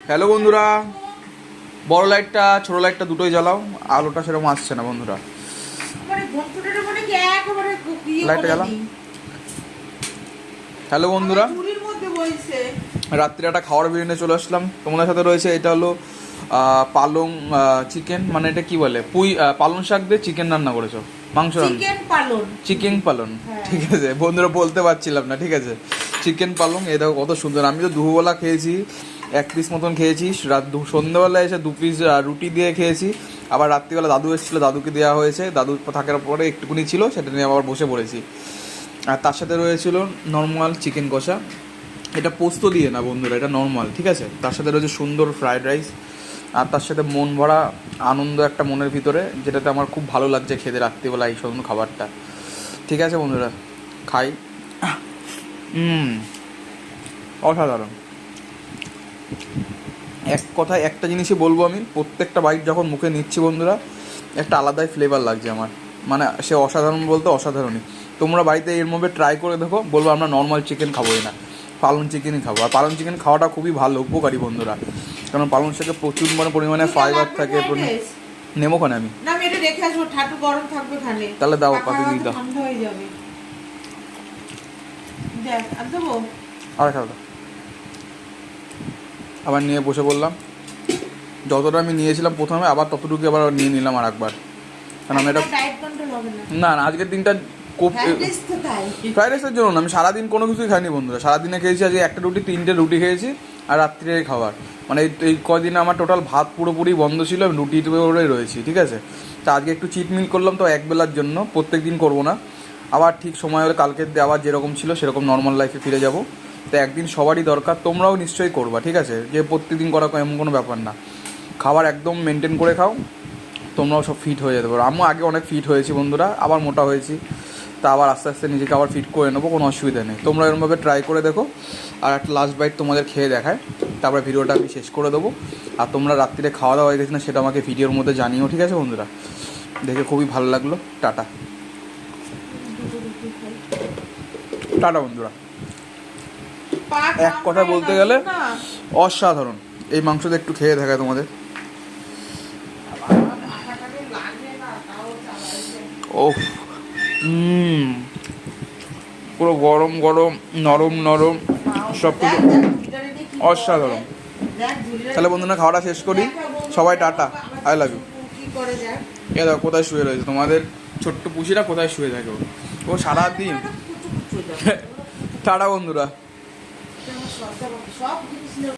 Hello বন্ধুরা, বড় লাইটটা ছোট লাইটটা দুটোই জ্বালাও। আলোটা সেরকম আসছে না বন্ধুরা। লাইটটা জ্বালাও। হ্যালো বন্ধুরা, রাত্রে একটা খাওয়ার বিরিয়ানি চলে আসলাম। তোমাদের সাথে রয়েছে এটা হলো পালং চিকেন, মানে এটা কি বলে, পালং শাক দিয়ে চিকেন রান্না করেছো, মাংস রান্না, চিকেন পালন। ঠিক আছে বন্ধুরা, বলতে পারছিলাম না। ঠিক আছে, চিকেন পালং। এই দেখো কত সুন্দর। আমি তো দুপুরবেলা খেয়েছি, 1 পিস মতন খেয়েছি। সন্ধ্যেবেলা এসে 2 পিস রুটি দিয়ে খেয়েছি। আবার রাত্রিবেলা দাদু এসেছিলো, দাদুকে দেওয়া হয়েছে। দাদু থাকার পরে একটুকুনি ছিল, সেটা নিয়ে আবার বসে পড়েছি। আর তার সাথে রয়েছিল নর্মাল চিকেন কষা। এটা পোস্ত দিয়ে না বন্ধুরা, এটা নর্মাল। ঠিক আছে, তার সাথে রয়েছে সুন্দর ফ্রায়েড রাইস। আর তার সাথে মন ভরা আনন্দ একটা মনের ভিতরে, যেটাতে আমার খুব ভালো লাগছে খেতে রাত্রিবেলা এই সমস্ত খাবারটা। ঠিক আছে বন্ধুরা, খাই। অসাধারণ। এক কথায় একটা জিনিসই বলবো আমি, প্রত্যেকটা বাইট যখন মুখে নিচ্ছি বন্ধুরা, একটা আলাদাই ফ্লেভার লাগছে আমার। মানে সে অসাধারণ বলতে অসাধারণই। তোমরা বাড়িতে এর মধ্যে ট্রাই করে দেখো, বলবো আমরা নর্মাল চিকেন খাবোই না, পালং চিকেনই খাবো। আর পালং চিকেন খাওয়াটা খুবই ভালো, উপকারী বন্ধুরা। কারণ পালং শাকে প্রচুর পরিমাণে ফাইবার থাকে। নেমোখানে আমি তাহলে দাও, পাতি দিয়ে দাও। আর খাও, আবার নিয়ে বসে বললাম। যতটা আমি নিয়েছিলাম প্রথমে, আবার ততটুকু আবার নিয়ে নিলাম আর একবার। কারণ আমি এটা না না, আজকের দিনটা ফ্রাইড রাইসের জন্য না, আমি সারাদিন কোনো কিছুই খাইনি বন্ধুরা। সারাদিনে খেয়েছি আজকে 1টা রুটি, 3টে রুটি খেয়েছি। আর রাত্রে খাবার মানে এই কদিনে আমার টোটাল ভাত পুরোপুরি বন্ধ ছিল, আমি রুটি করেই রয়েছি। ঠিক আছে, তা আজকে একটু চিট মিল করলাম, তো একবেলার জন্য, প্রত্যেক দিন করবো না। আবার ঠিক সময় হলে কালকে আবার যেরকম ছিল সেরকম নর্মাল লাইফে ফিরে যাব। তো একদিন সবারই দরকার, তোমরাও নিশ্চয়ই করবা। ঠিক আছে, যে প্রত্যেকদিন করা এমন কোনো ব্যাপার না। খাবার একদম মেনটেন করে খাও, তোমরাও সব ফিট হয়ে যেতে পারো। আমিও আগে অনেক ফিট হয়েছি বন্ধুরা, আবার মোটা হয়েছি। তা আবার আস্তে আস্তে নিজেকে আবার ফিট করে নেবো, কোনো অসুবিধা নেই। তোমরা এরকমভাবে ট্রাই করে দেখো। আর একটা লাস্ট বাইট তোমাদের খেয়ে দেখায়, তারপরে ভিডিওটা আমি শেষ করে দেবো। আর তোমরা রাত্রিরে খাওয়া দাওয়া হয়ে গেছে না সেটা আমাকে ভিডিওর মধ্যে জানিও। ঠিক আছে বন্ধুরা, দেখে খুবই ভালো লাগলো। টাটা টাটা বন্ধুরা। এক কথা বলতে গেলে অসাধারণ। এই মাংসটা একটু খেয়ে দেখায় তোমাদের। ও পুরো গরম গরম, নরম নরম, সব কিছু অসাধারণ। তাহলে বন্ধুরা খাওয়াটা শেষ করি। সবাই টাটা, আই লাভ ইউ। এ দেখো কোথায় শুয়ে রয়েছে তোমাদের ছোট্ট পুষিরা, কোথায় শুয়ে থাকে ও সারাদিন। টাটা বন্ধুরা।